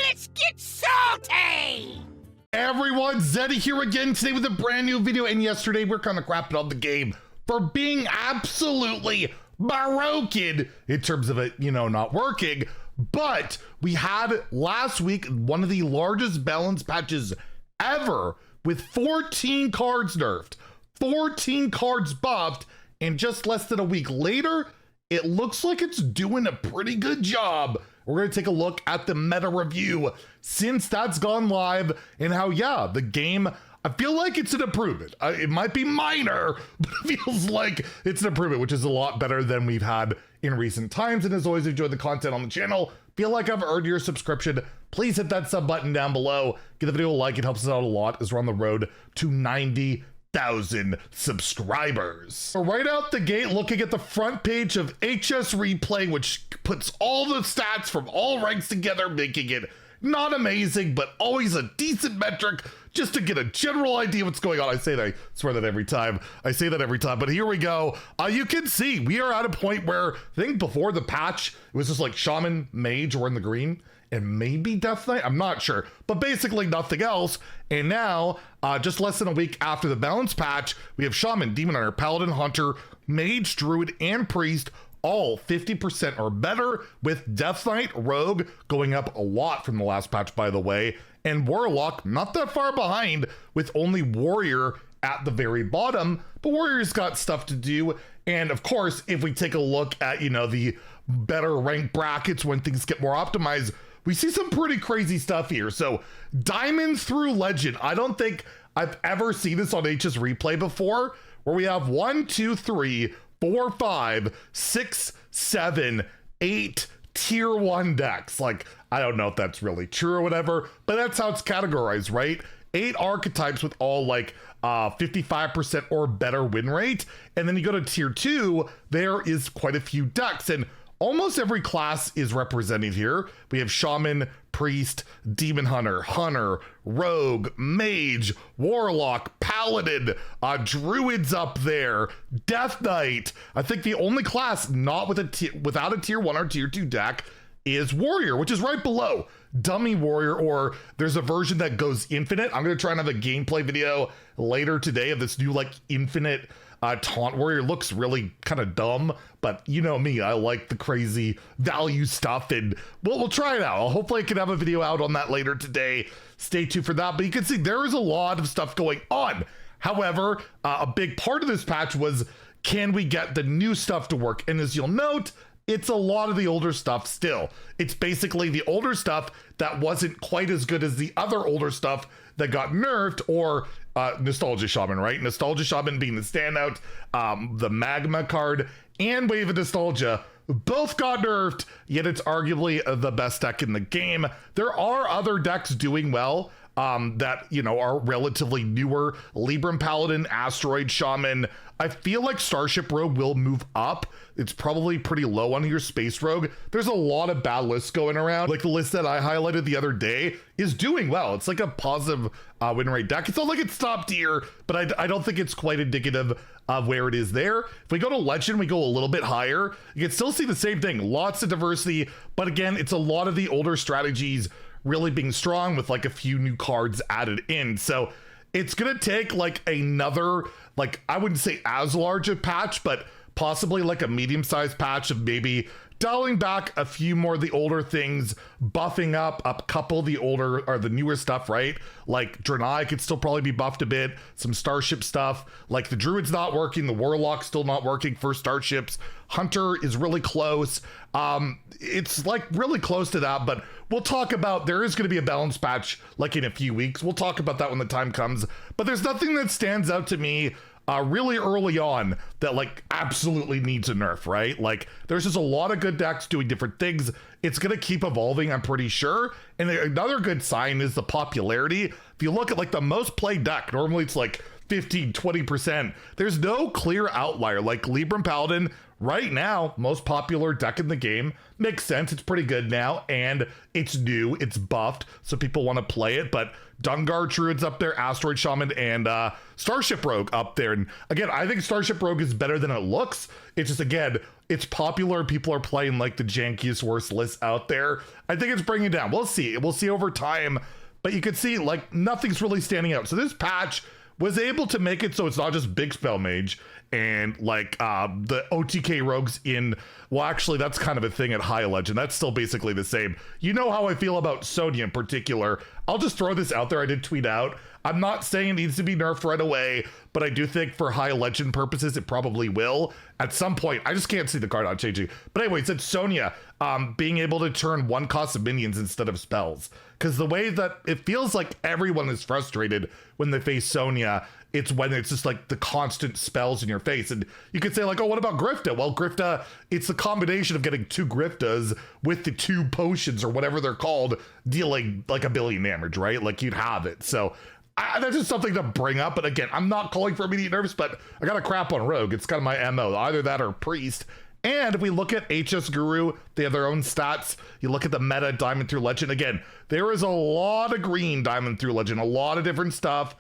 Let's get salty! Everyone, Zeddy here again today with a brand new video, and yesterday we're kind of crapping on the game for being absolutely broken in terms of it, not working. But we had last week one of the largest balance patches ever with 14 cards nerfed, 14 cards buffed, and just less than a week later, it looks like it's doing a pretty good job. We're going to take a look at the meta review since that's gone live and how, yeah, the game, I feel like it's an improvement. It might be minor, but it feels like it's an improvement, which is a lot better than we've had in recent times. And as always, if you enjoy the content on the channel, feel like I've earned your subscription, please hit that sub button down below. Give the video a like, it helps us out a lot as we're on the road to 90,000 subscribers. So right out the gate, looking at the front page of HS Replay, which puts all the stats from all ranks together, making it not amazing, but always a decent metric just to get a general idea of what's going on. I swear that every time. I say that every time, but here we go. You can see we are at a point where I think before the patch, it was just like Shaman, Mage were in the green, and maybe Death Knight, I'm not sure, but basically nothing else. And now, just less than a week after the balance patch, we have Shaman, Demon Hunter, Paladin, Hunter, Mage, Druid, and Priest, all 50% or better, with Death Knight, Rogue going up a lot from the last patch, by the way, and Warlock not that far behind, with only Warrior at the very bottom, but Warrior's got stuff to do. And of course, if we take a look at, the better rank brackets when things get more optimized, we see some pretty crazy stuff here. So Diamond through Legend, I don't think I've ever seen this on HS Replay before, where we have 1, 2, 3, 4, 5, 6, 7, 8 tier 1 decks. Like, I don't know if that's really true or whatever, but that's how it's categorized, right? 8 archetypes with all like 55% or better win rate. And then you go to tier 2, there is quite a few decks, and almost every class is represented here. We have Shaman, Priest, Demon Hunter, Hunter, Rogue, Mage, Warlock, Paladin, Druid's up there, Death Knight. I think the only class not without a tier 1 or tier 2 deck is Warrior, which is right below Dummy Warrior, or there's a version that goes infinite. I'm going to try and have a gameplay video later today of this new like infinite Taunt Warrior. Looks really kind of dumb, but you know me, I like the crazy value stuff, and we'll try it out. Hopefully I can have a video out on that later today. Stay tuned for that, but you can see there is a lot of stuff going on. However, a big part of this patch was, can we get the new stuff to work? And as you'll note, it's a lot of the older stuff still. It's basically the older stuff that wasn't quite as good as the other older stuff that got nerfed, or Nostalgia Shaman, right? Nostalgia Shaman being the standout, the Magma card, and Wave of Nostalgia both got nerfed, yet it's arguably the best deck in the game. There are other decks doing well that, are relatively newer. Libram Paladin, Asteroid Shaman. I feel like Starship Rogue will move up. It's probably pretty low on your Space Rogue. There's a lot of bad lists going around. Like the list that I highlighted the other day is doing well. It's like a positive win rate deck. It's not like it's top tier, but I don't think it's quite indicative of where it is there. If we go to Legend, we go a little bit higher. You can still see the same thing. Lots of diversity, but again, it's a lot of the older strategies really being strong with like a few new cards added in. So it's gonna take like another, like I wouldn't say as large a patch, but possibly like a medium-sized patch of maybe dialing back a few more of the older things, buffing up a couple of the older or the newer stuff, right? Like Draenei could still probably be buffed a bit, some Starship stuff, like the Druid's not working, the Warlock's still not working for Starships, Hunter is really close. It's like really close to that, but we'll talk about, there is going to be a balance patch like in a few weeks. We'll talk about that when the time comes, but there's nothing that stands out to me really early on that like absolutely needs a nerf, right? Like there's just a lot of good decks doing different things. It's going to keep evolving, I'm pretty sure. And another good sign is the popularity. If you look at like the most played deck, normally it's like 15, 20%. There's no clear outlier. Like Libram Paladin right now, most popular deck in the game. Makes sense. It's pretty good now, and it's new. It's buffed, so people want to play it. But Dungar Druid's up there, Asteroid Shaman, and Starship Rogue up there. And again, I think Starship Rogue is better than it looks. It's just, again, it's popular. People are playing like the jankiest, worst list out there. I think it's bringing it down. We'll see. We'll see over time. But you can see, like, nothing's really standing out. So this patch was able to make it so it's not just Big Spell Mage and like the OTK rogues in, well, actually that's kind of a thing at High Legend. That's still basically the same. You know how I feel about Sonya in particular. I'll just throw this out there. I did tweet out, I'm not saying it needs to be nerfed right away, but I do think for High Legend purposes, it probably will at some point. I just can't see the card not changing. But anyway, it said Sonya being able to turn one cost of minions instead of spells. Because the way that it feels like everyone is frustrated when they face Sonya, it's when it's just like the constant spells in your face. And you could say like, oh, what about Grifta? Well, Grifta, it's the combination of getting 2 Griftas with the 2 potions or whatever they're called, dealing like 1 billion damage, right? Like you'd have it. So that's just something to bring up. But again, I'm not calling for immediate nerfs, but I got a crap on Rogue. It's kind of my MO, either that or Priest. And if we look at HS Guru, they have their own stats. You look at the meta Diamond through Legend. Again, there is a lot of green Diamond through Legend, a lot of different stuff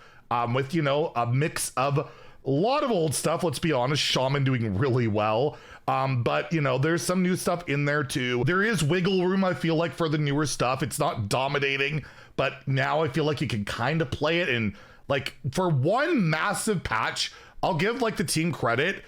with, you know, a mix of a lot of old stuff. Let's be honest, Shaman doing really well. But, you know, there's some new stuff in there too. There is wiggle room, I feel like, for the newer stuff. It's not dominating, but now I feel like you can kind of play it. And like for one massive patch, I'll give like the team credit.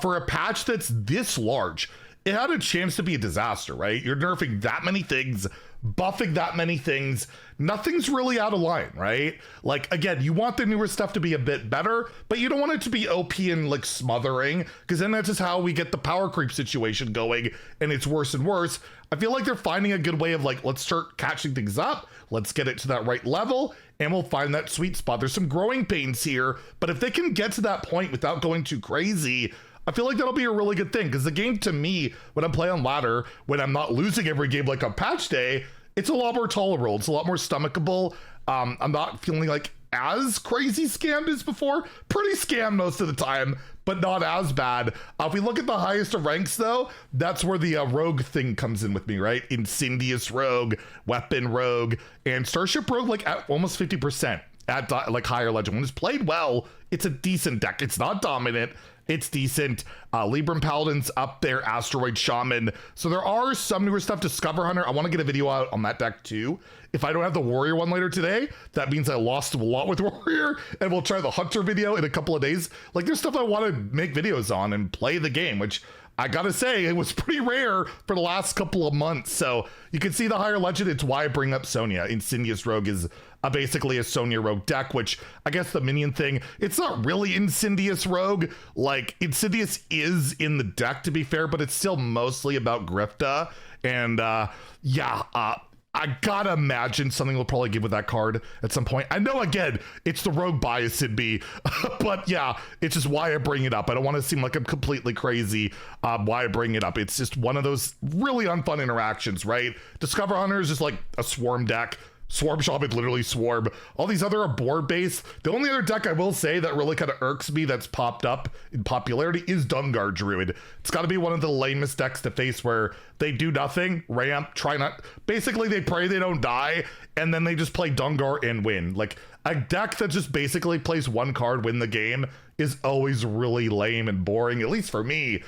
For a patch that's this large, it had a chance to be a disaster, right? You're nerfing that many things, buffing that many things. Nothing's really out of line, right? Like, again, you want the newer stuff to be a bit better, but you don't want it to be OP and like smothering, because then that's just how we get the power creep situation going, and it's worse and worse. I feel like they're finding a good way of like, let's start catching things up. Let's get it to that right level, and we'll find that sweet spot. There's some growing pains here, but if they can get to that point without going too crazy, I feel like that'll be a really good thing, because the game to me, when I'm playing on ladder, when I'm not losing every game like on patch day, it's a lot more tolerable. It's a lot more stomachable. I'm not feeling like as crazy scammed as before. Pretty scammed most of the time, but not as bad. If we look at the highest of ranks though, that's where the rogue thing comes in with me, right? Incendious Rogue, Weapon Rogue, and Starship Rogue like at almost 50% at like higher legend. When it's played well, it's a decent deck. It's not dominant. It's decent. Libram Paladin's up there, Asteroid Shaman. So there are some newer stuff. Discover Hunter, I want to get a video out on that deck too. If I don't have the Warrior one later today, that means I lost a lot with Warrior, and we'll try the Hunter video in a couple of days. Like there's stuff I want to make videos on and play the game, which I gotta say, it was pretty rare for the last couple of months. So you can see the higher legend. It's why I bring up Sonya. Insidious Rogue is basically a Sonya Rogue deck, which I guess the minion thing, it's not really Insidious Rogue. Like Insidious is in the deck to be fair, but it's still mostly about Grifta. And I gotta imagine something will probably give with that card at some point. I know, again, it's the rogue bias in me, but yeah, it's just why I bring it up. I don't want to seem like I'm completely crazy why I bring it up. It's just one of those really unfun interactions, right? Discover Hunter is just like a swarm deck. Swarm Shaman, literally Swarm. All these other are board based. The only other deck I will say that really kind of irks me that's popped up in popularity is Dungar Druid. It's got to be one of the lamest decks to face where they do nothing, ramp, try not. Basically, they pray they don't die, and then they just play Dungar and win. Like a deck that just basically plays one card, win the game, is always really lame and boring, at least for me,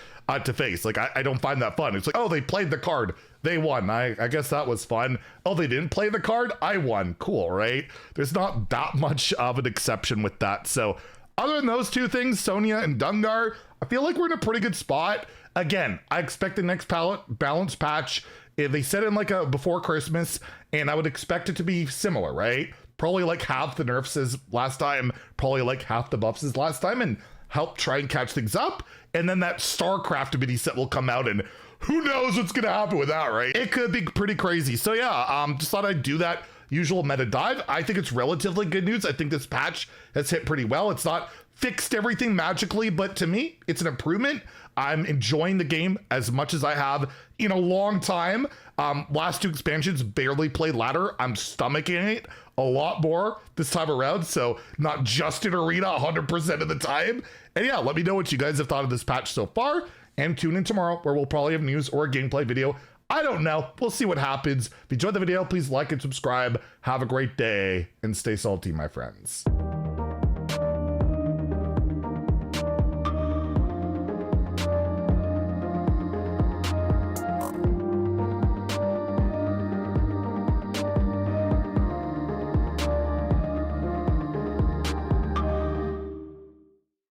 to face. Like I don't find that fun. It's like, oh, they played the card, they won. I guess that was fun. Oh, they didn't play the card, I won. Cool, right? There's not that much of an exception with that. So other than those two things, Sonya and Dungar, I feel like we're in a pretty good spot. Again, I expect the next balance patch, if they set in like a before Christmas, and I would expect it to be similar, right? Probably like half the nerfs as last time, probably like half the buffs as last time, and help try and catch things up. And then that StarCraft mini set will come out, and who knows what's gonna happen with that, right? It could be pretty crazy. So yeah, just thought I'd do that usual meta dive. I think it's relatively good news. I think this patch has hit pretty well. It's not fixed everything magically, but to me, it's an improvement. I'm enjoying the game as much as I have in a long time. Last two expansions barely played ladder. I'm stomaching it a lot more this time around, so not just in arena 100% of the time. And yeah, let me know what you guys have thought of this patch so far, and tune in tomorrow where we'll probably have news or a gameplay video. I don't know. We'll see what happens. If you enjoyed the video, please like and subscribe. Have a great day and stay salty, my friends.